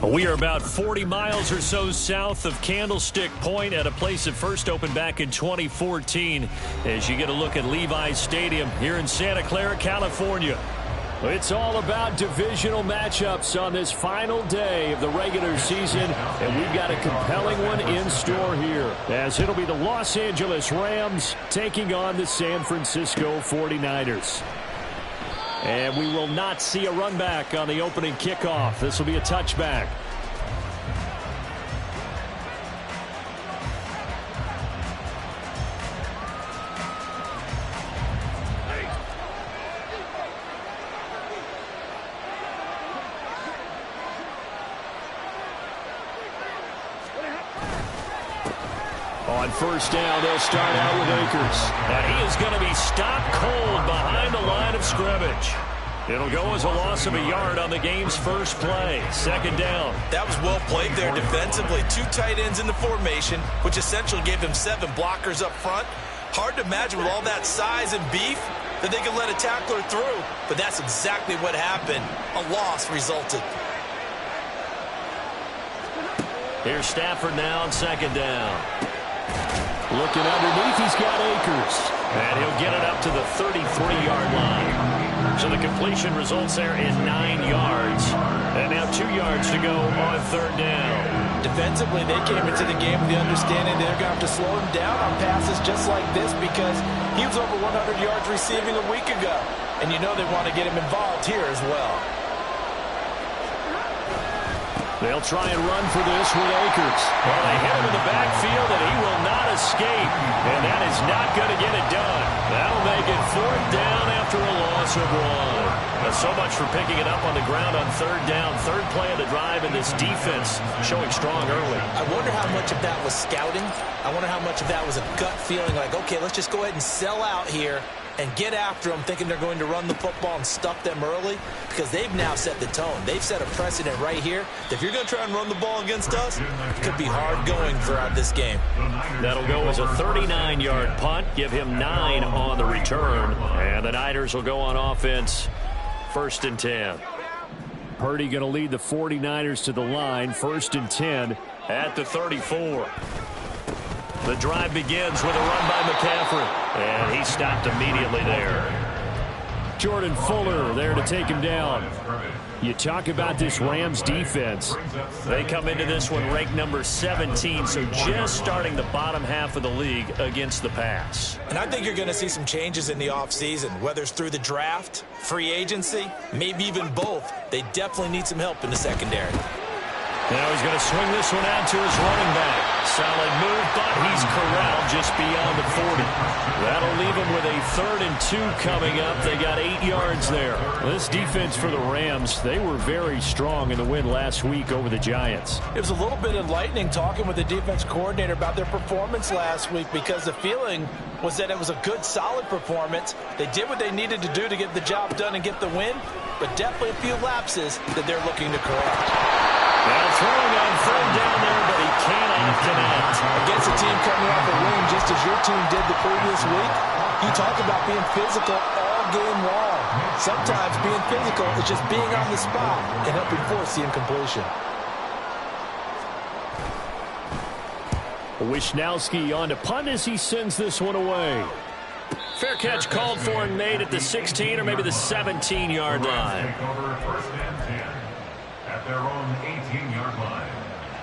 We are about 40 miles or so south of Candlestick Point at a place that first opened back in 2014 as you get a look at Levi's Stadium here in Santa Clara, California. It's all about divisional matchups on this final day of the regular season, and we've got a compelling one in store here as it'll be the Los Angeles Rams taking on the San Francisco 49ers. And we will not see a run back on the opening kickoff. This will be a touchback. On first down, they'll start out with Akers. And he is going to be stopped cold behind the line of scrimmage. It'll go as a loss of a yard on the game's first play. Second down. That was well played there defensively. Two tight ends in the formation, which essentially gave them 7 blockers up front. Hard to imagine with all that size and beef that they could let a tackler through. But that's exactly what happened. A loss resulted. Here's Stafford now on second down. Looking underneath, he's got Akers. And he'll get it up to the 33-yard line. So the completion results there in 9 yards. And now 2 yards to go on third down. Defensively, they came into the game with the understanding they're going to have to slow him down on passes just like this because he was over 100 yards receiving a week ago. And you know they want to get him involved here as well. They'll try and run for this with Akers. Well, they hit him in the backfield, and he will not escape. And that is not going to get it done. That'll make it fourth down after a loss of 1. So much for picking it up on the ground on third down. Third play of the drive, and this defense showing strong early. I wonder how much of that was scouting. I wonder how much of that was a gut feeling like, okay, let's just go ahead and sell out here and get after them, thinking they're going to run the football and stuff them early, because they've now set the tone. They've set a precedent right here. If you're going to try and run the ball against us, it could be hard going throughout this game. That'll go as a 39-yard punt. Give him 9 on the return. And the Niners will go on offense. First and 10. Purdy going to lead the 49ers to the line. First and 10 at the 34. The drive begins with a run by McCaffrey. And he stopped immediately there. Jordan Fuller there to take him down. You talk about this Rams defense. They come into this one ranked number 17, so just starting the bottom half of the league against the pass. And I think you're going to see some changes in the offseason, whether it's through the draft, free agency, maybe even both. They definitely need some help in the secondary. Now he's going to swing this one out to his running back. Solid move, but he's corralled just beyond the 40. That'll leave him with a 3rd and 2 coming up. They got 8 yards there. This defense for the Rams, they were very strong in the win last week over the Giants. It was a little bit enlightening talking with the defense coordinator about their performance last week because the feeling was that it was a good, solid performance. They did what they needed to do to get the job done and get the win, but definitely a few lapses that they're looking to correct. Now throwing on third down there, but he cannot connect. Against a team coming off a win just as your team did the previous week, you talk about being physical all game long. Sometimes being physical is just being on the spot and helping force the incompletion. Wisnowski on to punt as he sends this one away. Fair catch called for and made at the 16 or maybe the 17-yard line. At their own 18-yard line.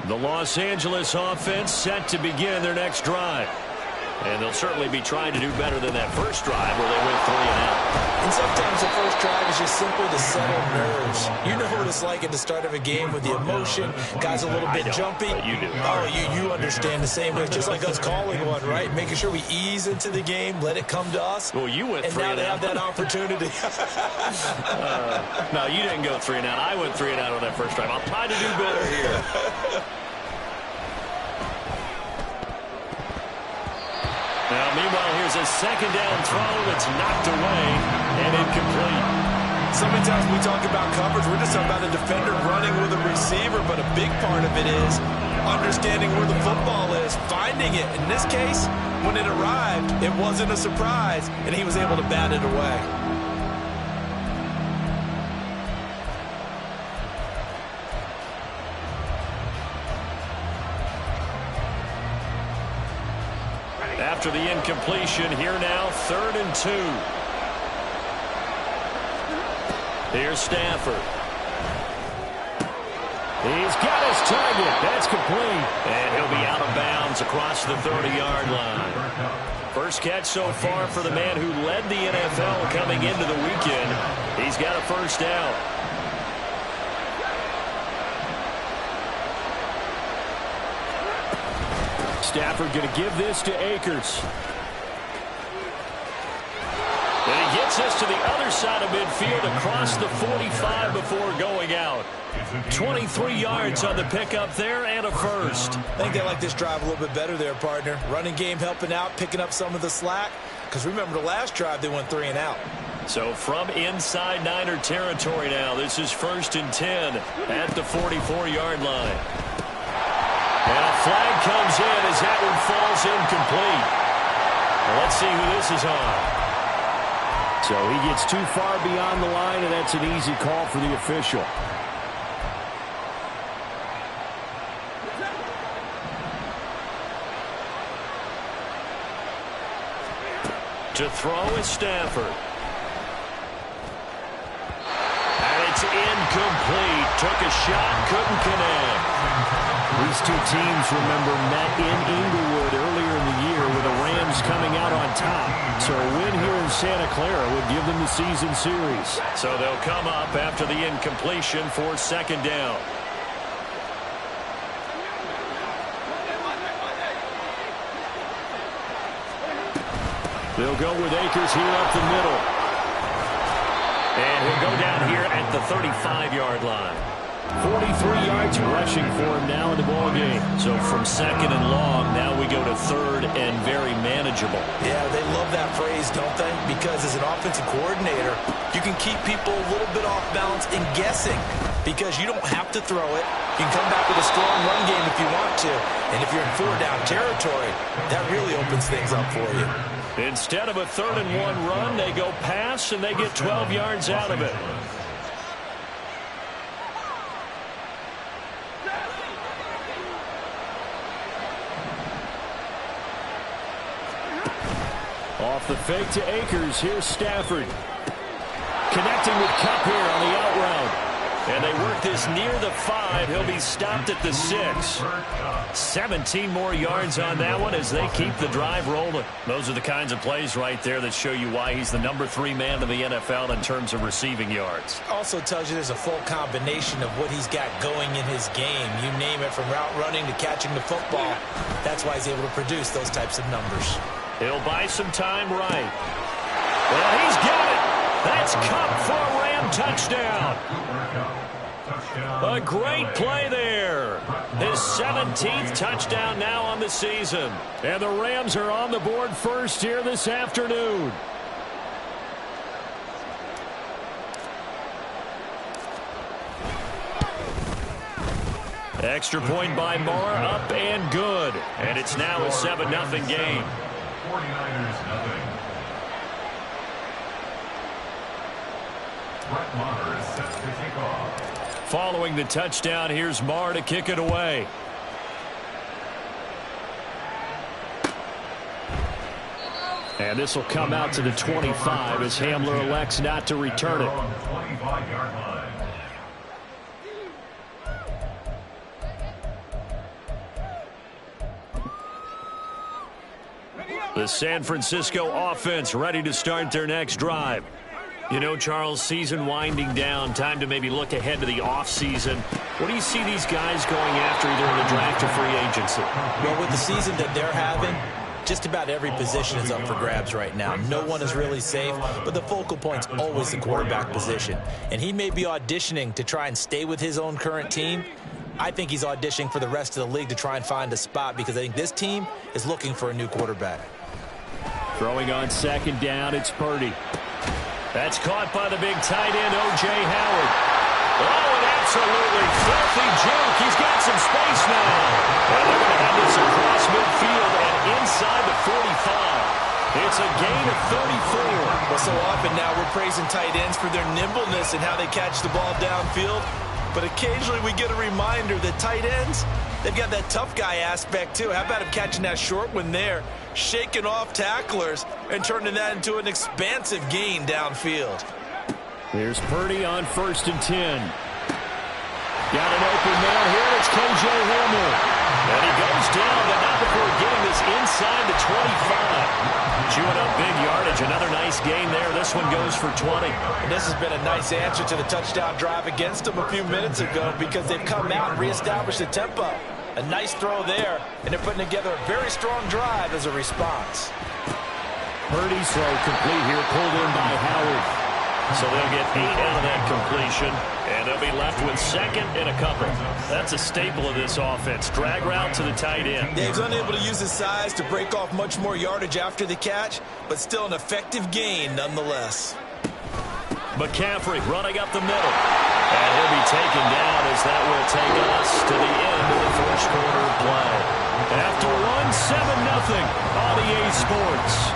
The Los Angeles offense set to begin their next drive. And they'll certainly be trying to do better than that first drive where they went 3 and out. And sometimes the first drive is just simply to settle nerves. You know what it's like at the start of a game with the emotion. Guys a little bit jumpy. You do. Oh, you understand the same way. Just like us calling one, right? Making sure we ease into the game, let it come to us. Well, you went 3 and out. And now they have that opportunity. No, you didn't go 3 and out. I went 3 and out on that first drive. I'll try to do better here. Now, meanwhile, here's a second down throw that's knocked away and incomplete. So many times we talk about coverage, we're just talking about a defender running with a receiver, but a big part of it is understanding where the football is, finding it. In this case, when it arrived, it wasn't a surprise, and he was able to bat it away. After the incompletion, here now, 3rd and 2. Here's Stafford. He's got his target. That's complete. And he'll be out of bounds across the 30-yard line. First catch so far for the man who led the NFL coming into the weekend. He's got a first down. Stafford going to give this to Akers. And he gets us to the other side of midfield across the 45 before going out. 23 yards on the pickup there and a first. I think they like this drive a little bit better there, partner. Running game helping out, picking up some of the slack. Because remember the last drive they went 3 and out. So from inside Niner territory now, this is 1st and 10 at the 44-yard line. And a flag comes in as that one falls incomplete. Well, let's see who this is on. So he gets too far beyond the line, and that's an easy call for the official. To throw is Stafford. And it's incomplete. Took a shot, couldn't connect. These two teams, remember, met in Inglewood earlier in the year with the Rams coming out on top. So a win here in Santa Clara would give them the season series. So they'll come up after the incompletion for 2nd down. They'll go with Akers here up the middle. And he'll go down here at the 35-yard line. 43 yards rushing for him now in the ballgame. So from 2nd and long, now we go to 3rd and very manageable. Yeah, they love that phrase, don't they? Because as an offensive coordinator, you can keep people a little bit off balance and guessing because you don't have to throw it. You can come back with a strong run game if you want to. And if you're in 4-down territory, that really opens things up for you. Instead of a 3rd and 1 run, they go pass and they get 12 yards out of it. Off the fake to Akers. Here's Stafford. Connecting with Kupp here on the out route. And they work this near the 5. He'll be stopped at the 6. 17 more yards on that one as they keep the drive rolling. Those are the kinds of plays right there that show you why he's the number 3 man in the NFL in terms of receiving yards. Also tells you there's a full combination of what he's got going in his game. You name it, from route running to catching the football. That's why he's able to produce those types of numbers. He'll buy some time right. Well, he's got it. That's Kupp for a Ram touchdown. A great play there. His 17th touchdown now on the season. And the Rams are on the board first here this afternoon. Extra point by Marr, up and good. And it's now a 7-0 game. 49ers nothing. Brett Maher is set to kick off. Following the touchdown, here's Marr to kick it away. And this will come out to the 25 as Hamler elects not to return it. On the 25-yard line. The San Francisco offense ready to start their next drive. You know, Charles, season winding down, time to maybe look ahead to the offseason. What do you see these guys going after either in the draft or free agency? Well, with the season that they're having, just about every position is up for grabs right now. No one is really safe, but the focal point's always the quarterback position. And he may be auditioning to try and stay with his own current team. I think he's auditioning for the rest of the league to try and find a spot because I think this team is looking for a new quarterback. Throwing on second down, it's Purdy. That's caught by the big tight end, O.J. Howard. Oh, an absolutely filthy juke. He's got some space now. And they're going to have this across midfield and inside the 45. It's a gain of 34. Well, so often now we're praising tight ends for their nimbleness and how they catch the ball downfield. But occasionally we get a reminder that tight ends, they've got that tough guy aspect too. How about him catching that short one there, shaking off tacklers, and turning that into an expansive gain downfield. Here's Purdy on 1st and 10. Got an open man here. It's K.J. Hamler. And he goes down, but not before getting this inside the 25. Chewing up big yardage. Another nice gain there. This one goes for 20. And this has been a nice answer to the touchdown drive against them a few minutes ago because they've come out and reestablished the tempo. A nice throw there, and they're putting together a very strong drive as a response. Purdy's throw complete here, pulled in by Howard. So they'll get 8 out of that completion, and they'll be left with second and a couple. That's a staple of this offense. Drag route to the tight end. Dave's unable to use his size to break off much more yardage after the catch, but still an effective gain nonetheless. McCaffrey running up the middle. And he'll be taken down as that will take us to the end of the first quarter of play. After one, 7-0 on EA Sports.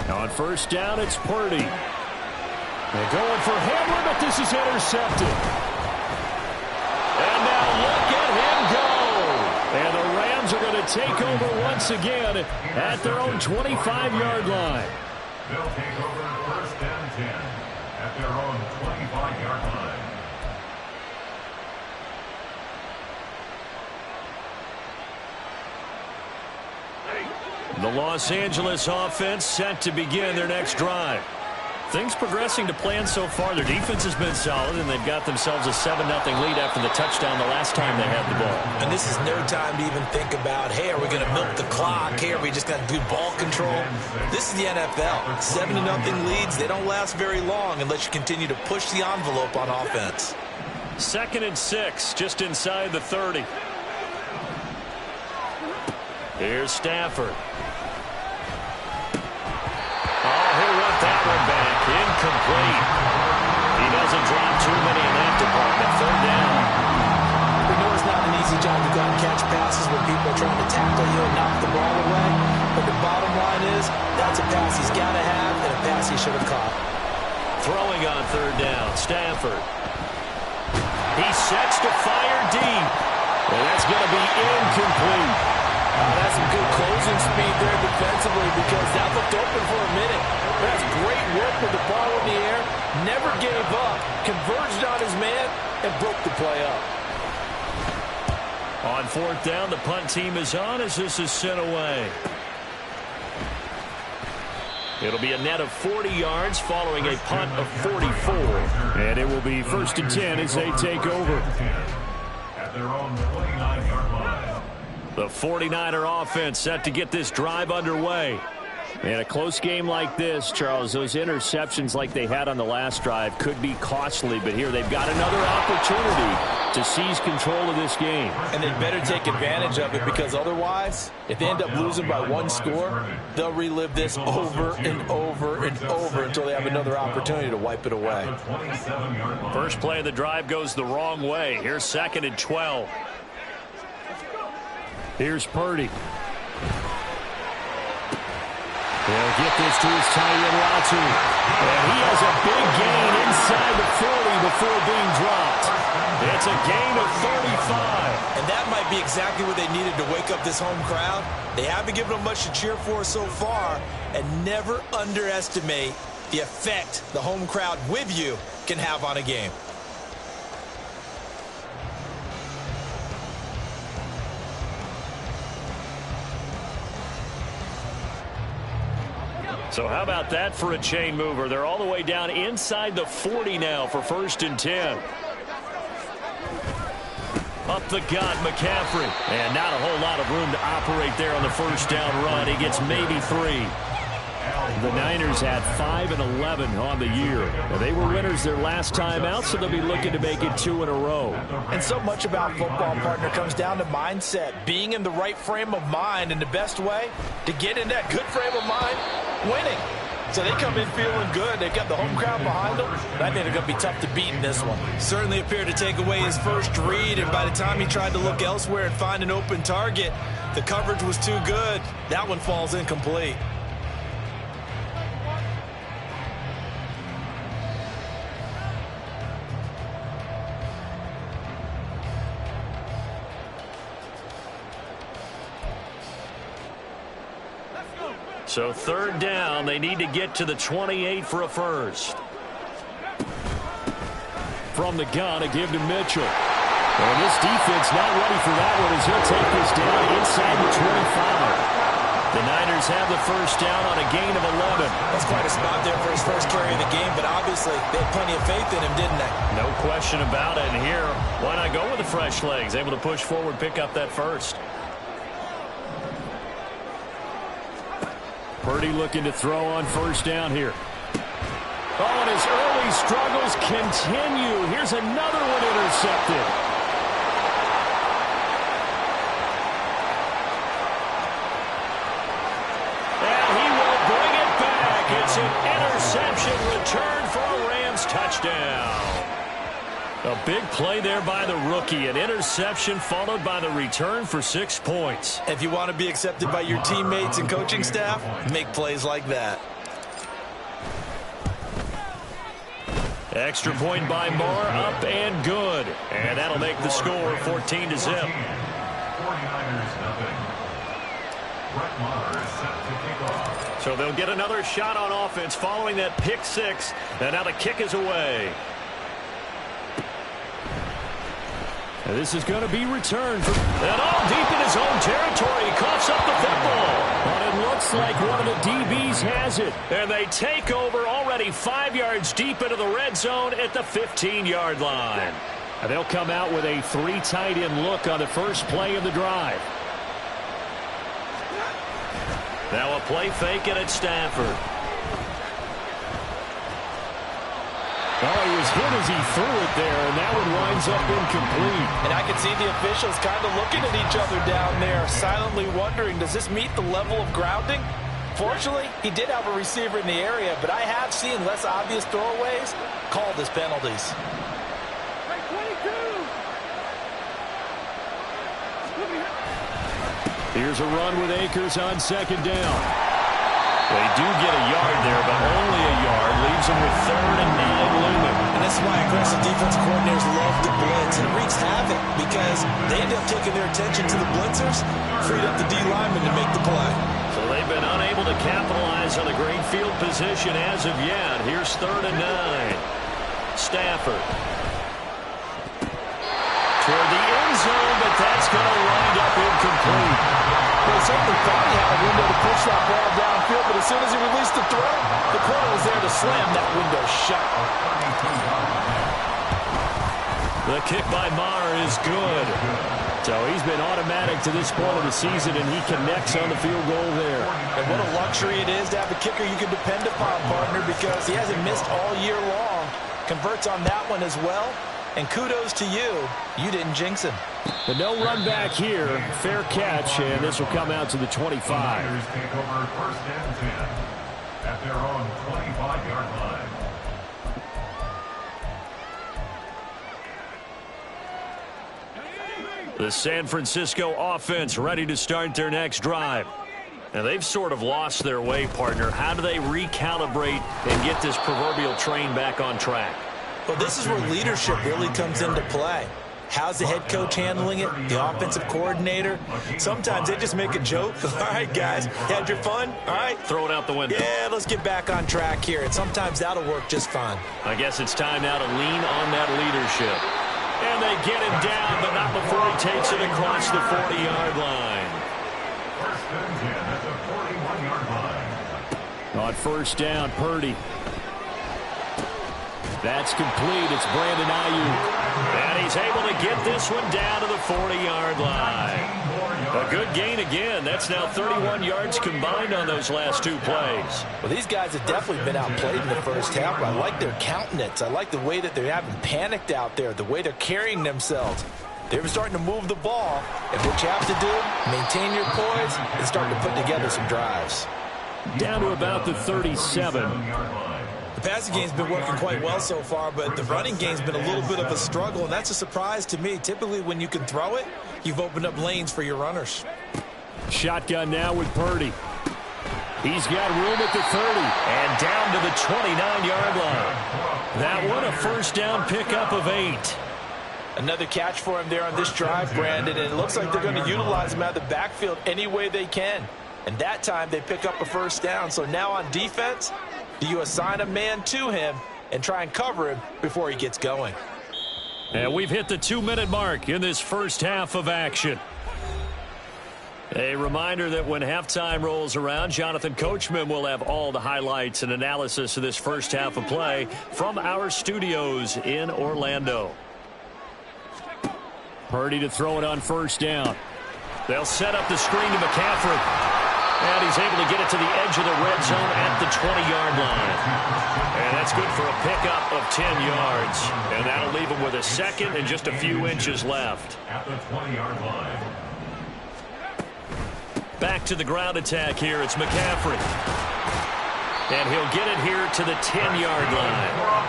On 1st down, it's Purdy. They're going for Hamler, but this is intercepted. And now look at him go. And the Rams are going to take over once again at their own 25-yard line. They'll take over 1st and 10 at their own 25-yard line. The Los Angeles offense set to begin their next drive. Things progressing to plan so far. Their defense has been solid, and they've got themselves a 7-0 lead after the touchdown the last time they had the ball. And this is no time to even think about, hey, are we going to milk the clock? Hey, are we just going to do ball control? This is the NFL. 7-0 leads, they don't last very long unless you continue to push the envelope on offense. 2nd and 6, just inside the 30. Here's Stafford. Oh, he'll want that one back. Incomplete. He doesn't drop too many in that department. 3rd down. We know it's not an easy job to go and catch passes when people are trying to tackle you and knock the ball away. But the bottom line is, that's a pass he's got to have and a pass he should have caught. Throwing on 3rd down, Stafford. He sets to fire deep. And that's going to be incomplete. That's some good closing speed there defensively because that looked open for a minute. That's great work with the ball in the air. Never gave up. Converged on his man and broke the play up. On 4th down, the punt team is on as this is sent away. It'll be a net of 40 yards following a punt of 44. And it will be 1st and 10 as they take over. At their own 29-yard line. The 49er offense set to get this drive underway. In a close game like this, Charles, those interceptions like they had on the last drive could be costly, but here they've got another opportunity to seize control of this game. And they better take advantage of it because otherwise, if they end up losing by 1 score, they'll relive this over and over and over until they have another opportunity to wipe it away. First play of the drive goes the wrong way. Here's 2nd and 12. Here's Purdy. He'll get this to his tight end, Latu. And he has a big gain inside the 40 before being dropped. It's a gain of 35. And that might be exactly what they needed to wake up this home crowd. They haven't given them much to cheer for so far. And never underestimate the effect the home crowd with you can have on a game. So how about that for a chain mover? They're all the way down inside the 40 now for 1st and 10. Up the gut, McCaffrey. And not a whole lot of room to operate there on the first down run. He gets maybe 3. The Niners had 5 and 11 on the year. They were winners their last time out, so they'll be looking to make it 2 in a row. And so much about football, partner, comes down to mindset. Being in the right frame of mind, and the best way to get in that good frame of mind, winning. So they come in feeling good. They've got the home crowd behind them. I think they're going to be tough to beat in this one. Certainly appeared to take away his first read, and by the time he tried to look elsewhere and find an open target, the coverage was too good. That one falls incomplete. So third down, they need to get to the 28 for a first. From the gun, a give to Mitchell. And this defense not ready for that one as he'll take this down inside the 25. The Niners have the first down on a gain of 11. That's quite a spot there for his first carry of the game, but obviously they had plenty of faith in him, didn't they? No question about it. And here, why not go with the fresh legs? Able to push forward, pick up that first. Purdy looking to throw on first down here. Oh, and his early struggles continue. Here's another one intercepted. And he will bring it back. It's an interception return for a Rams touchdown. A big play there by the rookie. An interception followed by the return for 6 points. If you want to be accepted by your teammates and coaching staff, make plays like that. Extra point by Moore, up and good. And that'll make the score 14-0. 49ers nothing. Brett Maher is set to kick off. So they'll get another shot on offense following that pick 6. And now the kick is away. And this is going to be returned. And all deep in his own territory. He coughs up the football. And it looks like one of the DBs has it. And they take over already 5 yards deep into the red zone at the 15-yard line. And they'll come out with a 3 tight end look on the first play of the drive. Now a play fake and it's Stafford. Oh, he was hit as he threw it there, and that one winds up incomplete. And I can see the officials kind of looking at each other down there, silently wondering, does this meet the level of grounding? Fortunately, he did have a receiver in the area, but I have seen less obvious throwaways called as penalties. Here's a run with Akers on second down. They do get a yard there, but only a yard. Leaves them with 3rd and 9 looming. And that's why aggressive defense coordinators love to blitz. And it wreaks havoc because they end up taking their attention to the blitzers, freed up the D lineman to make the play. So they've been unable to capitalize on the great field position as of yet. Here's 3rd and 9. Stafford. Toward the end zone, but that's going to wind up incomplete. Well, he certainly thought he had a window to push that ball downfield, but as soon as he released the throw, the corner was there to slam that window shut. The kick by Maher is good. So he's been automatic to this point of the season, and he connects on the field goal there. And what a luxury it is to have a kicker you can depend upon, partner, because he hasn't missed all year long. Converts on that one as well. And kudos to you. You didn't jinx him. But no run back here. Fair catch, and this will come out to the 25. Niners take over 1st and 10 at their own 25-yard line. The San Francisco offense ready to start their next drive. And they've sort of lost their way, partner. How do they recalibrate and get this proverbial train back on track? Well, this is where leadership really comes into play. How's the head coach handling it? The offensive coordinator? Sometimes they just make a joke. All right, guys, you had your fun? All right. Throw it out the window. Yeah, let's get back on track here. And sometimes that'll work just fine. I guess it's time now to lean on that leadership. And they get him down, but not before he takes it across the 40-yard line. 1st and 10 at the 41-yard line. On first down, Purdy. That's complete. It's Brandon Ayuk. And he's able to get this one down to the 40-yard line. A good gain again. That's now 31 yards combined on those last two plays. Well, these guys have definitely been outplayed in the first half. I like their countenance. I like the way that they haven't panicked out there, the way they're carrying themselves. They're starting to move the ball. And what you have to do, maintain your poise and start to put together some drives. Down to about the 37. The passing game's been working quite well so far, but the running game's been a little bit of a struggle, and that's a surprise to me. Typically, when you can throw it, you've opened up lanes for your runners. Shotgun now with Purdy. He's got room at the 30 and down to the 29-yard line. That one a first down pickup of 8. Another catch for him there on this drive, Brandon, and it looks like they're going to utilize him out of the backfield any way they can. And that time they pick up a first down. So now on defense, do you assign a man to him and try and cover him before he gets going? And we've hit the 2-minute mark in this first half of action. A reminder that when halftime rolls around, Jonathan Coachman will have all the highlights and analysis of this first half of play from our studios in Orlando. Purdy to throw it on first down. They'll set up the screen to McCaffrey. And he's able to get it to the edge of the red zone at the 20-yard line. And that's good for a pickup of 10 yards. And that'll leave him with a second and just a few inches left. At the 20-yard line. Back to the ground attack here. It's McCaffrey. And he'll get it here to the 10-yard line.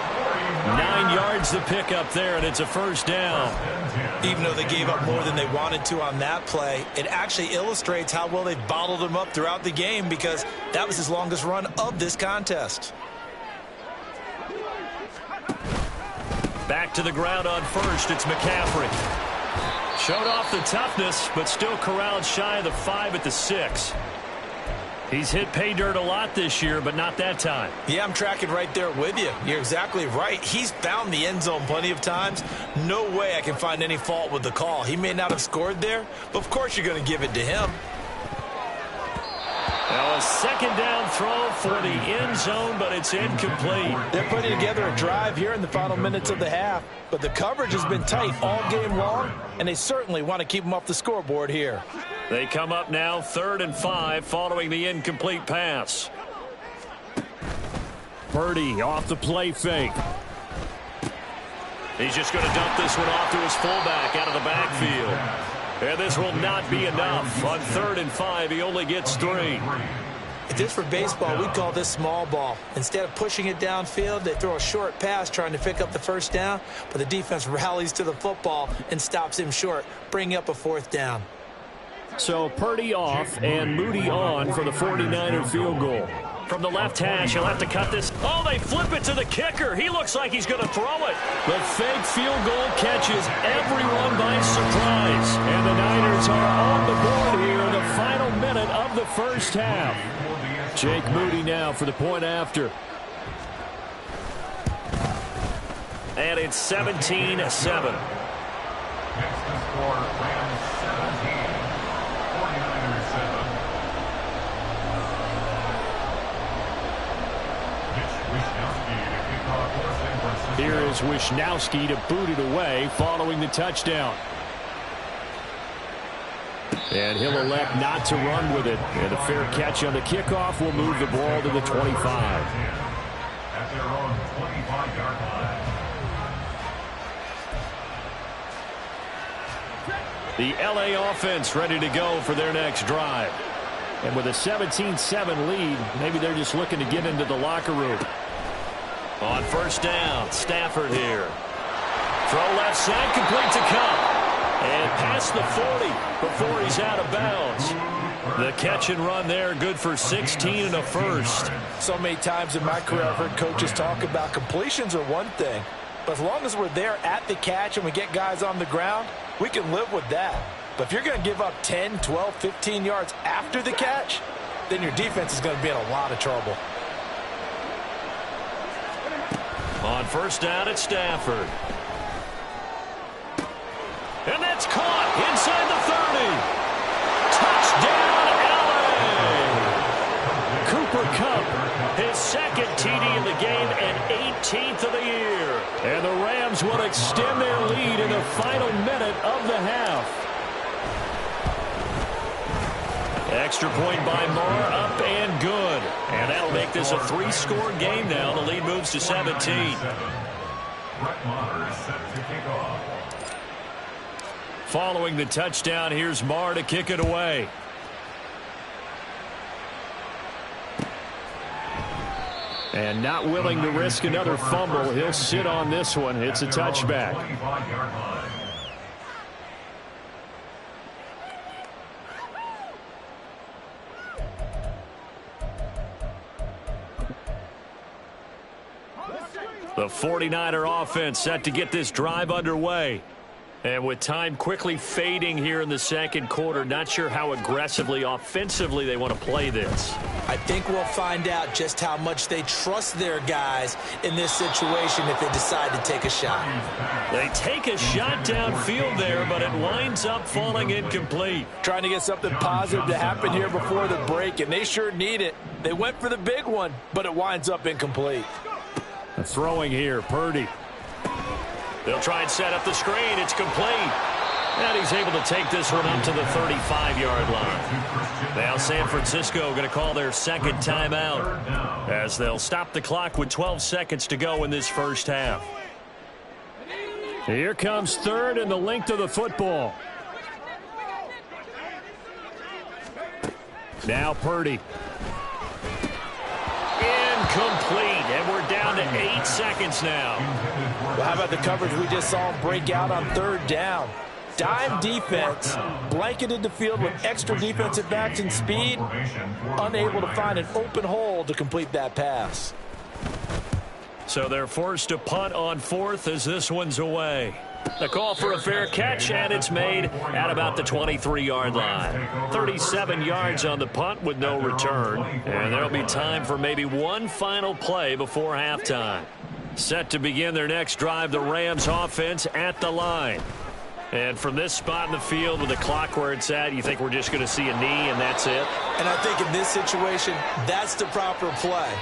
9 yards to pick up there, and it's a first down. Even though they gave up more than they wanted to on that play, it actually illustrates how well they've bottled him up throughout the game, because that was his longest run of this contest. Back to the ground on first. It's McCaffrey. Showed off the toughness, but still corralled shy of the 5 at the 6. He's hit pay dirt a lot this year, but not that time. Yeah, I'm tracking right there with you. You're exactly right. He's found the end zone plenty of times. No way I can find any fault with the call. He may not have scored there, but of course you're going to give it to him. Now a second down throw for the end zone, but it's incomplete. They're putting together a drive here in the final minutes of the half, but the coverage has been tight all game long, and they certainly want to keep them off the scoreboard here. They come up now 3rd and 5 following the incomplete pass. Purdy off the play fake. He's just going to dump this one off to his fullback out of the backfield. And this will not be enough. On 3rd and 5, he only gets 3. If this were baseball, we'd call this small ball. Instead of pushing it downfield, they throw a short pass trying to pick up the first down, but the defense rallies to the football and stops him short, bringing up a 4th down. So Purdy off and Moody on for the 49er field goal. From the left hash, he'll have to cut this. Oh, they flip it to the kicker. He looks like he's going to throw it. The fake field goal catches everyone by surprise. And the Niners are on the board here in the final minute of the first half. Jake Moody now for the point after. And it's 17-7. Next to score, Rams 17, 49ers 7. Here is Wishnowski to boot it away following the touchdown. And he'll elect not to run with it. And a fair catch on the kickoff will move the ball to the 25. At their own 25-yard line. The LA offense ready to go for their next drive. And with a 17-7 lead, maybe they're just looking to get into the locker room. On first down, Stafford here. Throw left side, complete to Cup. And past the 40 before he's out of bounds. The catch and run there, good for 16 and a first. So many times in my career I've heard coaches talk about completions are one thing, but as long as we're there at the catch and we get guys on the ground, we can live with that. But if you're going to give up 10, 12, 15 yards after the catch, then your defense is going to be in a lot of trouble. On first down, it's Stafford. And that's caught inside the 30. Touchdown, Cooper Kupp, his second TD of the game and 18th of the year. And the Rams will extend their lead in the final minute of the half. Extra point by Moore, up and good. And that'll make this a 3-score game now. The lead moves to 17. Following the touchdown, here's Marr to kick it away. And not willing to risk another fumble, he'll sit on this one. It's a touchback. The 49er offense set to get this drive underway. And with time quickly fading here in the second quarter, not sure how aggressively, offensively they want to play this. I think we'll find out just how much they trust their guys in this situation if they decide to take a shot. They take a shot downfield there, but it winds up falling incomplete. Trying to get something positive to happen here before the break, and they sure need it. They went for the big one, but it winds up incomplete. Throwing here, Purdy. They'll try and set up the screen. It's complete. And he's able to take this one up to the 35-yard line. Now San Francisco going to call their second timeout as they'll stop the clock with 12 seconds to go in this first half. Here comes third and the length of the football. Now Purdy. Incomplete, and we're down to 8 seconds now. Well, how about the coverage we just saw him break out on third down? Dime defense, blanketed the field with extra defensive backs and speed, unable to find an open hole to complete that pass. So they're forced to punt on fourth as this one's away. The call for a fair catch, and it's made at about the 23-yard line. 37 yards on the punt with no return. And there'll be time for maybe one final play before halftime. Set to begin their next drive, the Rams offense at the line. And from this spot in the field with the clock where it's at, you think we're just going to see a knee and that's it? And I think in this situation, that's the proper play.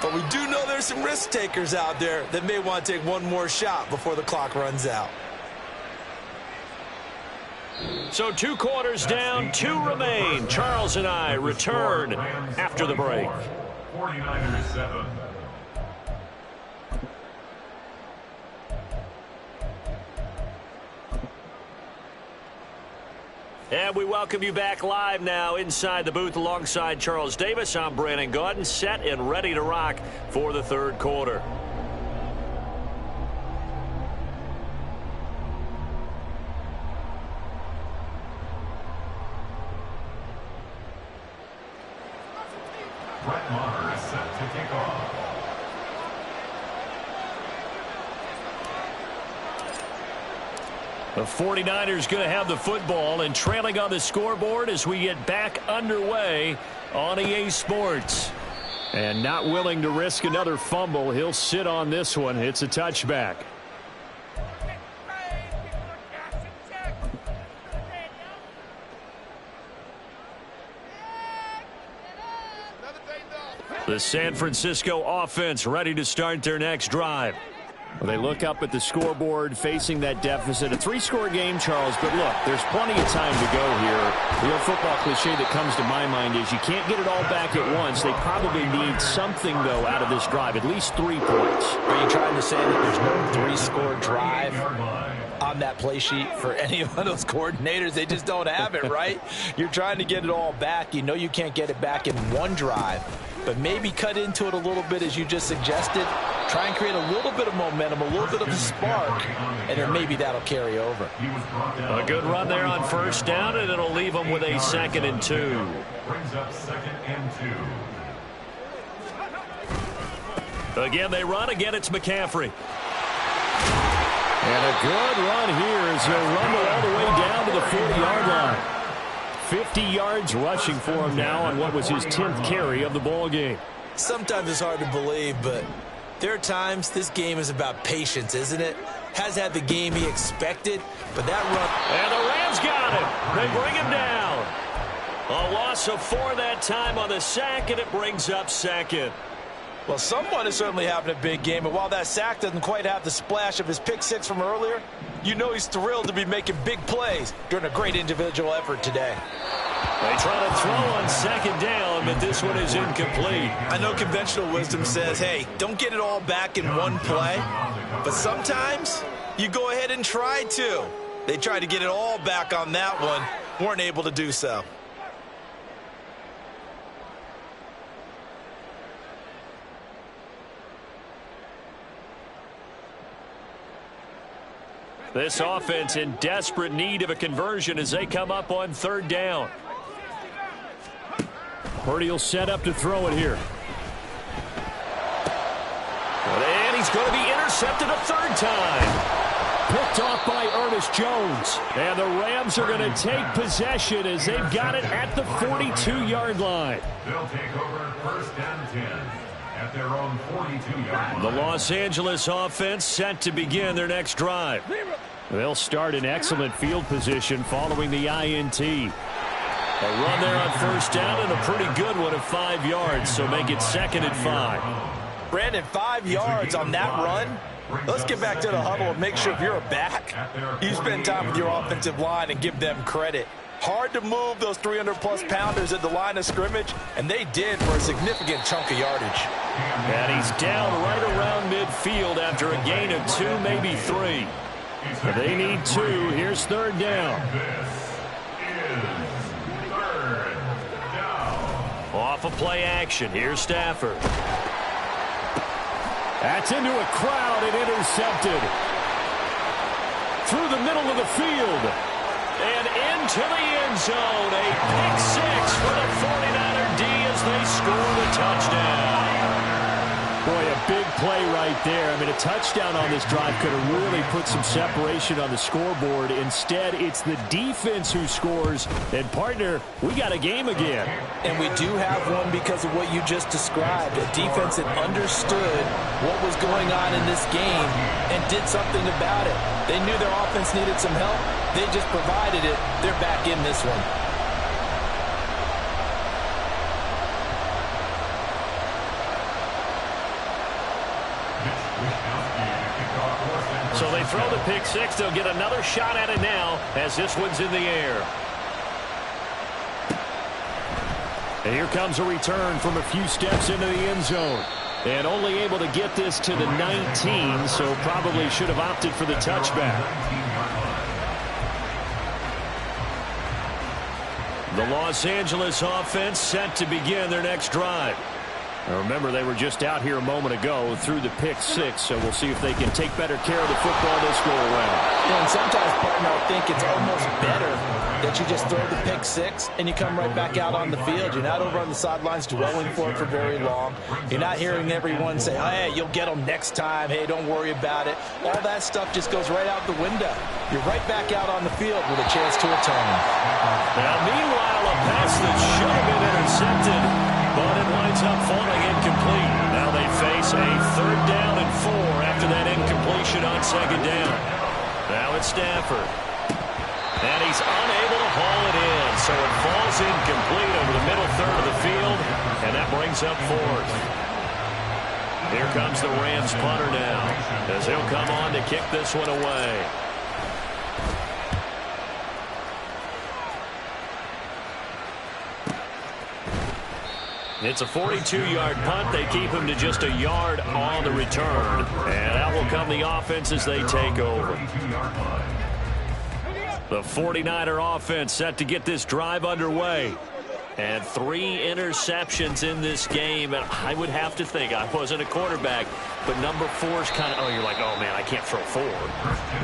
But we do know there's some risk takers out there that may want to take one more shot before the clock runs out. So 2 quarters down, 2 remain. Charles and I return after the break. 49ers 7. And we welcome you back live now inside the booth alongside Charles Davis. I'm Brandon Gaudin, set and ready to rock for the third quarter. Brett Maher is set to kick off. The 49ers going to have the football and trailing on the scoreboard as we get back underway on EA Sports. And not willing to risk another fumble, he'll sit on this one. It's a touchback. The San Francisco offense ready to start their next drive. Well, they look up at the scoreboard facing that deficit. A 3-score game, Charles, but look, there's plenty of time to go here. The old football cliche that comes to my mind is you can't get it all back at once. They probably need something, though, out of this drive, at least 3 points. Are you trying to say that there's no 3-score drive on that play sheet for any of those coordinators? They just don't have it, right? You're trying to get it all back. You know you can't get it back in one drive, but maybe cut into it a little bit as you just suggested. Try and create a little bit of momentum, a little bit of a spark, and then maybe that'll carry over. A good run there on first down, and it'll leave them with a 2nd and 2. Brings up 2nd and 2. Again, they run. Again, it's McCaffrey. And a good run here as he'll rumble all the way down to the 40-yard line. 50 yards rushing for him now on what was his 10th carry of the ball game. Sometimes it's hard to believe, but there are times this game is about patience, isn't it? Has had the game he expected, but that run... And the Rams got him. They bring him down. A loss of 4 that time on the sack, and it brings up second. Well, someone is certainly having a big game, and while that sack doesn't quite have the splash of his pick six from earlier, you know he's thrilled to be making big plays during a great individual effort today. They try to throw on second down, but this one is incomplete. I know conventional wisdom says, hey, don't get it all back in one play, but sometimes you go ahead and try to. They tried to get it all back on that one, weren't able to do so. This offense in desperate need of a conversion as they come up on third down. Purdy will set up to throw it here. And he's going to be intercepted a third time. Picked off by Ernest Jones. And the Rams are going to take possession as they've got it at the 42-yard line. They'll take over first and 10 at their own 42-yard line. The Los Angeles offense set to begin their next drive. They'll start in excellent field position following the INT. A run there on first down and a pretty good one of 5 yards, so make it 2nd and 5. Brandon, 5 yards on that run. Let's get back to the huddle and make sure if you're a back, you spend time with your offensive line and give them credit. Hard to move those 300-plus pounders at the line of scrimmage, and they did for a significant chunk of yardage. And he's down right around midfield after a gain of 2, maybe 3. They need 2. Here's third down. Off of play action. Here's Stafford. That's into a crowd and intercepted. Through the middle of the field. And into the end zone. A pick 6 for the 49er D as they score the touchdown. Boy, a big play right there. I mean, a touchdown on this drive could have really put some separation on the scoreboard. Instead, it's the defense who scores. And, partner, we got a game again. And we do have one because of what you just described. A defense that understood what was going on in this game and did something about it. They knew their offense needed some help. They just provided it. They're back in this one. So they throw the pick 6. They'll get another shot at it now as this one's in the air. And here comes a return from a few steps into the end zone. And only able to get this to the 19, so probably should have opted for the touchback. The Los Angeles offense set to begin their next drive. Now remember, they were just out here a moment ago through the pick 6, so we'll see if they can take better care of the football this go around. And sometimes, partner, I think it's almost better that you just throw the pick 6 and you come right back out on the field. You're not over on the sidelines dwelling for it for very long. You're not hearing everyone say, hey, you'll get them next time. Hey, don't worry about it. All that stuff just goes right out the window. You're right back out on the field with a chance to atone. Now, meanwhile, a pass that should have been intercepted, but it winds up falling incomplete. Now they face a 3rd down and 4 after that incompletion on 2nd down. Now it's Stafford. And he's unable to haul it in, so it falls incomplete over the middle third of the field, and that brings up 4th. Here comes the Rams punter now, as he'll come on to kick this one away. It's a 42-yard punt. They keep him to just a yard on the return. And out will come the offense as they take over. The 49er offense set to get this drive underway. And 3 interceptions in this game. And I would have to think, I wasn't a quarterback, but number 4 is kind of, you're like, oh, man, I can't throw 4.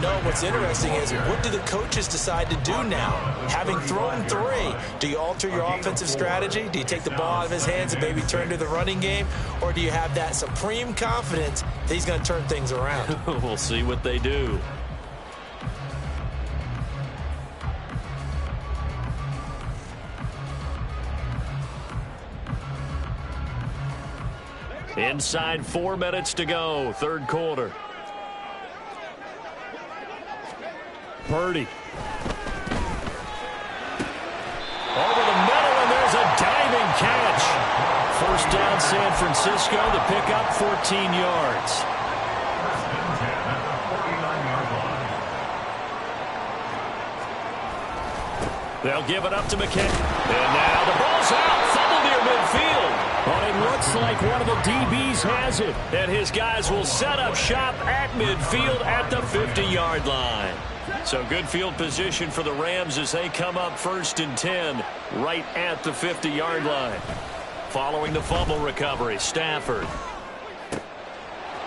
No, what's interesting is what do the coaches decide to do now? Having thrown 3, do you alter your offensive strategy? Do you take the ball out of his hands and maybe turn to the running game? Or do you have that supreme confidence that he's going to turn things around? We'll see what they do. Inside 4 minutes to go, 3rd quarter. Purdy. Over the middle, First down, San Francisco. The pickup, 14 yards. First and 10 at the 49-yard line. They'll give it up to McKay. And now the ball's out. Fumble near midfield. But it looks like one of the DBs has it. And his guys will set up shop at midfield at the 50-yard line. So good field position for the Rams as they come up first and 10 right at the 50-yard line. Following the fumble recovery, Stafford.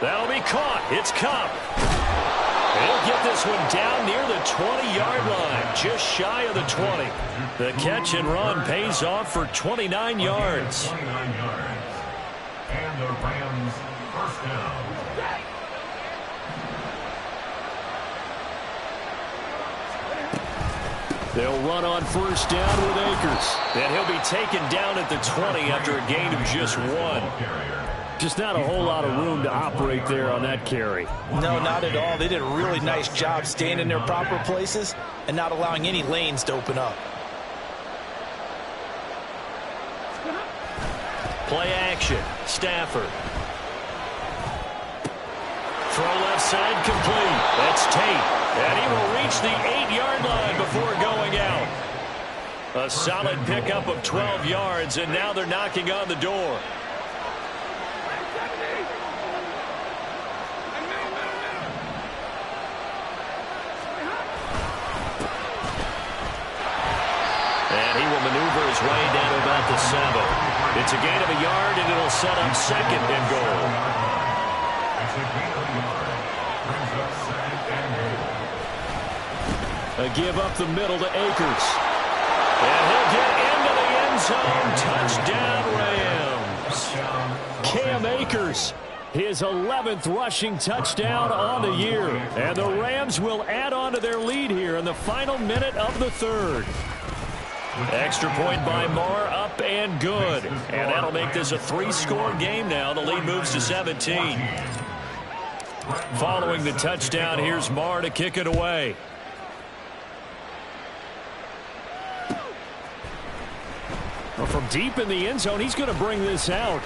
That'll be caught. It's Cup. He'll get this one down near the 20-yard line, just shy of the 20. The catch and run pays off for 29 yards. 29 yards. And the Rams first down. They'll run on first down with Akers. And he'll be taken down at the 20 after a gain of just one. Just not a whole lot of room to operate there on that carry. No, not at all. They did a really nice job staying in their proper places and not allowing any lanes to open up. Play action. Stafford. Throw left side complete. That's Tate. And he will reach the 8-yard line before going out. A solid pickup of 12 yards, and now they're knocking on the door. And he will maneuver his way down to about the 7. It's a gain of a yard, and it'll set up second and goal. It's a gain of a yard. Brings up second and goal. A give up the middle to Akers. And he'll get into the end zone. Touchdown, Rams. Cam Akers, his 11th rushing touchdown on the year. And the Rams will add on to their lead here in the final minute of the third. Extra point by Marr, up and good. And that'll make this a 3-score game now. The lead moves to 17. Following the touchdown, here's Marr to kick it away. Well, from deep in the end zone, he's going to bring this out.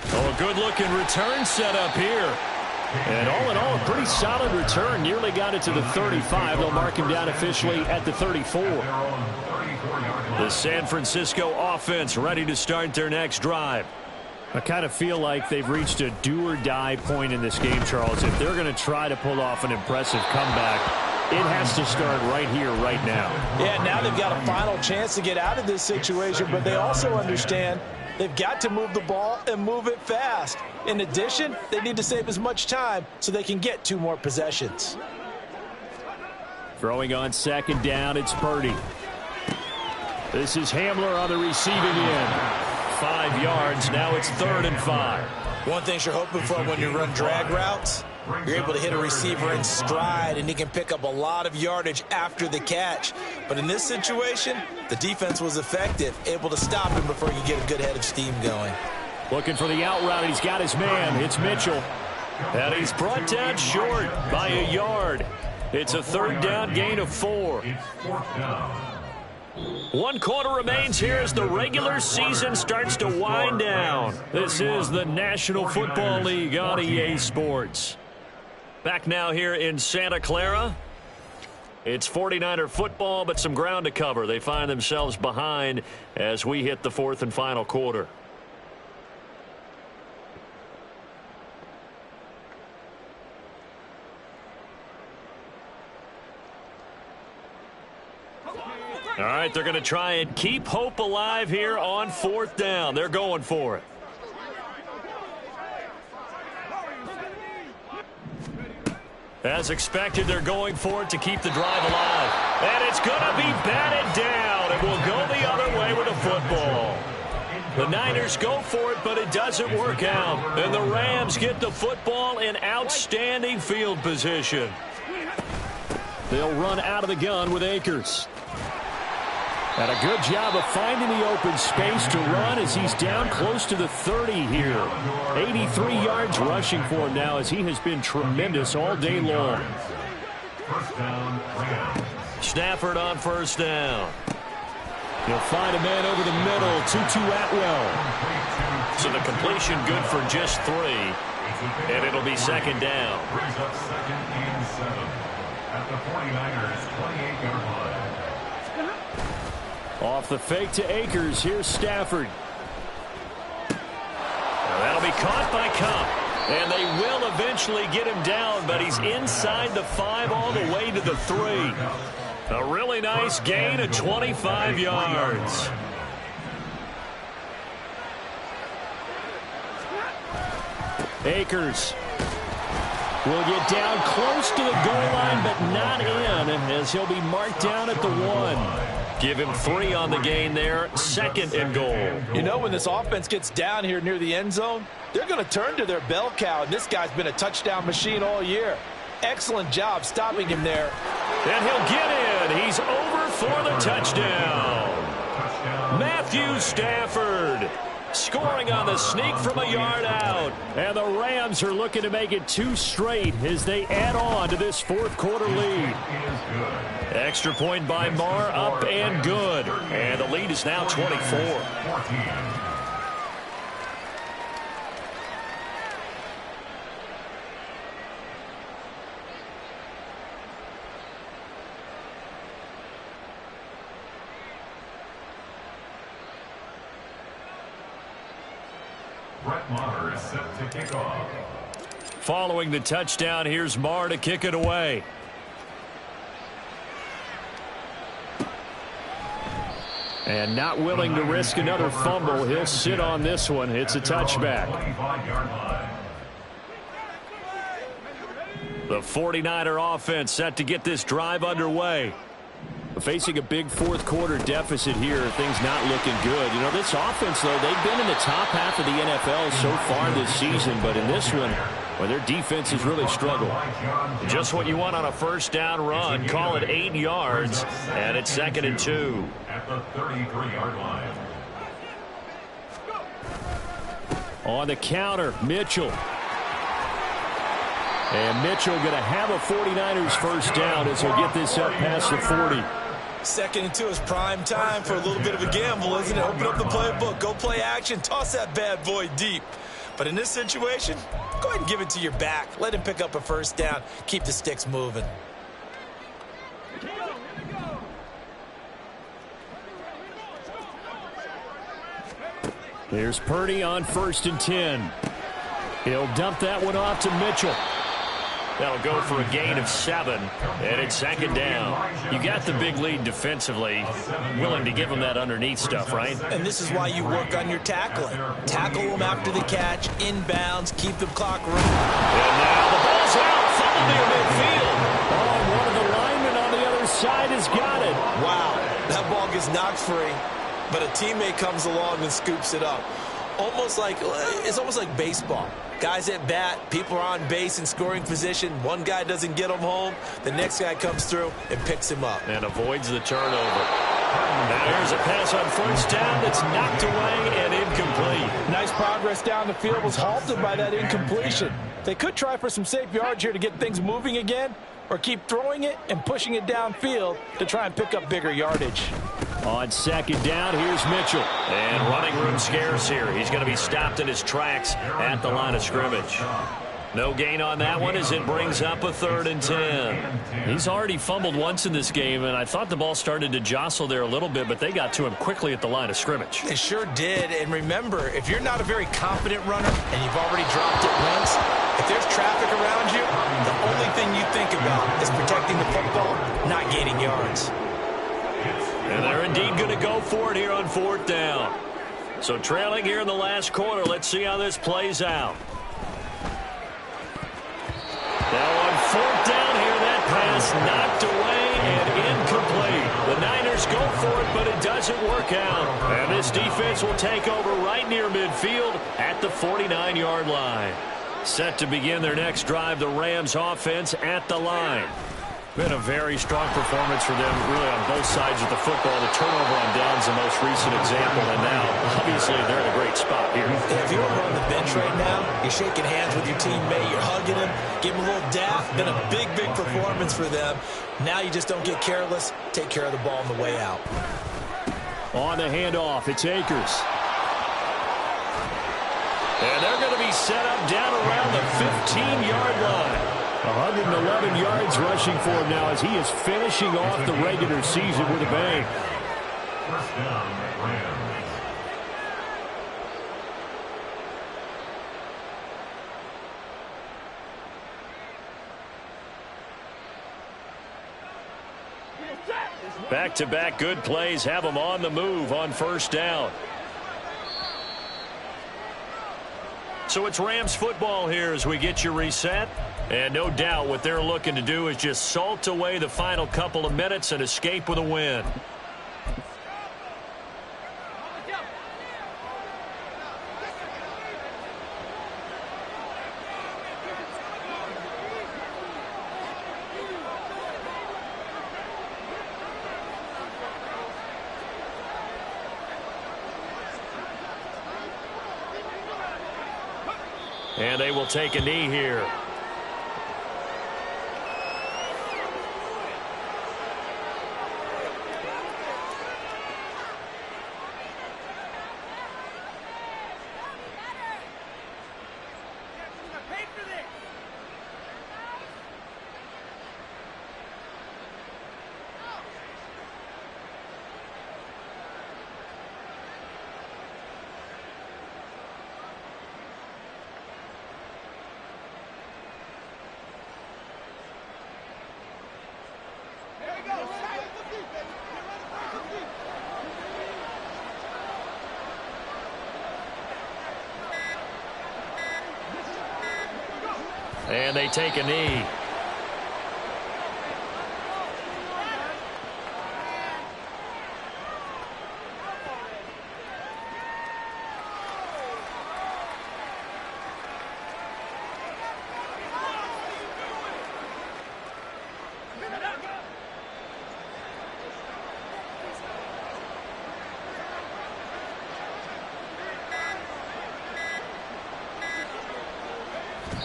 Oh, a good-looking return set up here. And all in all, a pretty solid return. Nearly got it to the 35. They'll mark him down officially at the 34. The San Francisco offense ready to start their next drive. I kind of feel like they've reached a do-or-die point in this game, Charles. If they're going to try to pull off an impressive comeback, it has to start right here, right now. Yeah, now they've got a final chance to get out of this situation, but they also understand they've got to move the ball and move it fast. In addition, they need to save as much time so they can get 2 more possessions. Throwing on second down, it's Purdy. This is Hamler on the receiving end. 5 yards, now it's 3rd and 5. One thing you're hoping for when you run drag routes, you're able to hit a receiver in stride, and he can pick up a lot of yardage after the catch. But in this situation, the defense was effective, able to stop him before he could get a good head of steam going. Looking for the out route. He's got his man. It's Mitchell. And he's brought down short by a yard. It's a 3rd down gain of 4. 1 quarter remains here as the regular season starts to wind down. This is the National Football League on EA Sports. Back now here in Santa Clara. It's 49er football, but some ground to cover. They find themselves behind as we hit the 4th and final quarter. All right, they're going to try and keep hope alive here on 4th down. They're going for it. As expected, they're going for it to keep the drive alive. And it's going to be batted down. It will go the other way with the football. The Niners go for it, but it doesn't work out. And the Rams get the football in outstanding field position. They'll run out of the gun with Akers. And a good job of finding the open space to run as he's down close to the 30 here. 83 yards rushing for him now as he has been tremendous all day long. First down, Rams. Stafford on first down. He'll find a man over the middle. 2-2 Atwell. So the completion good for just 3. And it'll be second down. Brings up 2nd and 7 at the 49ers' 28-yard line. Off the fake to Akers. Here's Stafford. Now that'll be caught by Kupp. And they will eventually get him down, but he's inside the 5 all the way to the 3. A really nice gain of 25 yards. Akers will get down close to the goal line, but not in, as he'll be marked down at the 1. Give him 3 on the gain there. 2nd and goal. You know, when this offense gets down here near the end zone, they're going to turn to their bell cow, and this guy's been a touchdown machine all year. Excellent job stopping him there. And he'll get in. He's over for the touchdown. Matthew Stafford scoring on the sneak from a yard out. And the Rams are looking to make it 2 straight as they add on to this 4th quarter lead. Extra point by Marr, up and good. And the lead is now 24. Marr is set to kick off. Following the touchdown, here's Marr to kick it away. And not willing to risk another fumble, he'll sit on this one. It's a touchback. The 49er offense set to get this drive underway. Facing a big 4th quarter deficit here, things not looking good. You know, this offense, though, they've been in the top half of the NFL so far this season, but in this one, well, their defense has really struggled. Just what you want on a 1st down run. Call it 8 yards, and it's 2nd and 2. At the 33-yard line. On the counter, Mitchell. And Mitchell going to have a 49ers 1st down as he'll get this up past the 40. 2nd and 2 is prime time for a little bit of a gamble, isn't it? Open up the playbook, go play action, toss that bad boy deep. But in this situation, go ahead and give it to your back. Let him pick up a 1st down. Keep the sticks moving. Here's Purdy on 1st and 10. He'll dump that one off to Mitchell. That'll go for a gain of 7, and it's 2nd down. You got the big lead defensively, willing to give them that underneath stuff, right? And this is why you work on your tackling. Tackle them after the catch, inbounds, keep the clock running. And now the ball's out, fumbled near midfield. Oh, one of the linemen on the other side has got it. Wow, that ball gets knocked free, but a teammate comes along and scoops it up. It's almost like baseball. Guys at bat, people are on base in scoring position. One guy doesn't get him home. The next guy comes through and picks him up. And avoids the turnover. Now here's a pass on 1st down that's knocked away and incomplete. Nice progress down the field was halted by that incompletion. They could try for some safe yards here to get things moving again, or keep throwing it and pushing it downfield to try and pick up bigger yardage. On 2nd down, here's Mitchell. And running room scarce here. He's going to be stopped in his tracks at the line of scrimmage. No gain on that one as it brings up a 3rd and 10. He's already fumbled once in this game, and I thought the ball started to jostle there a little bit, but they got to him quickly at the line of scrimmage. They sure did. And remember, if you're not a very confident runner and you've already dropped it once, if there's traffic around you, the only thing you think about is protecting the football, not gaining yards. And they're indeed going to go for it here on 4th down. So trailing here in the last quarter, let's see how this plays out. Now on 4th down here, that pass knocked away and incomplete. The Niners go for it, but it doesn't work out. And this defense will take over right near midfield at the 49-yard line. Set to begin their next drive, the Rams offense at the line. Been a very strong performance for them, really, on both sides of the football. The turnover on downs the most recent example, and now, obviously, they're in a great spot here. If you're on the bench right now, you're shaking hands with your teammate, you're hugging him, give him a little dap. Been a big, big performance for them. Now you just don't get careless. Take care of the ball on the way out. On the handoff, it's Akers. And they're going to be set up down around the 15-yard line. 111 yards rushing for him now as he is finishing off the regular season with a bang. First down, Rams. Back-to-back good plays have them on the move on first down. So it's Rams football here as we get you reset. And no doubt what they're looking to do is just salt away the final couple of minutes and escape with a win. And they will take a knee here. And they take a knee.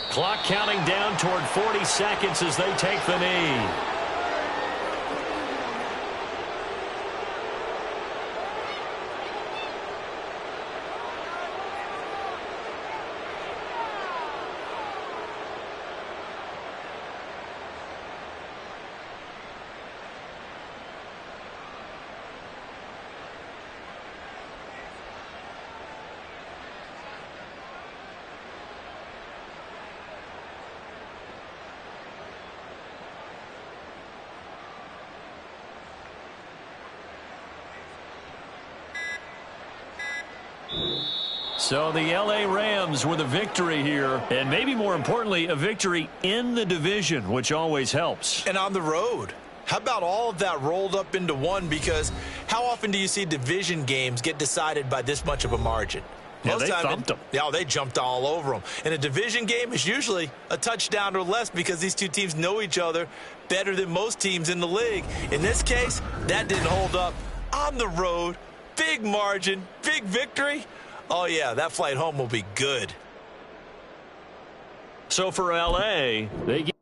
Clock counting down toward 40 seconds as they take the knee. So the L.A. Rams with a victory here, and maybe more importantly, a victory in the division, which always helps. And on the road. How about all of that rolled up into one? Because how often do you see division games get decided by this much of a margin? Yeah, they thumped them. Yeah, they jumped all over them. And a division game is usually a touchdown or less because these two teams know each other better than most teams in the league. In this case, that didn't hold up. On the road, big margin, big victory. Oh, yeah, that flight home will be good. So for L.A., they get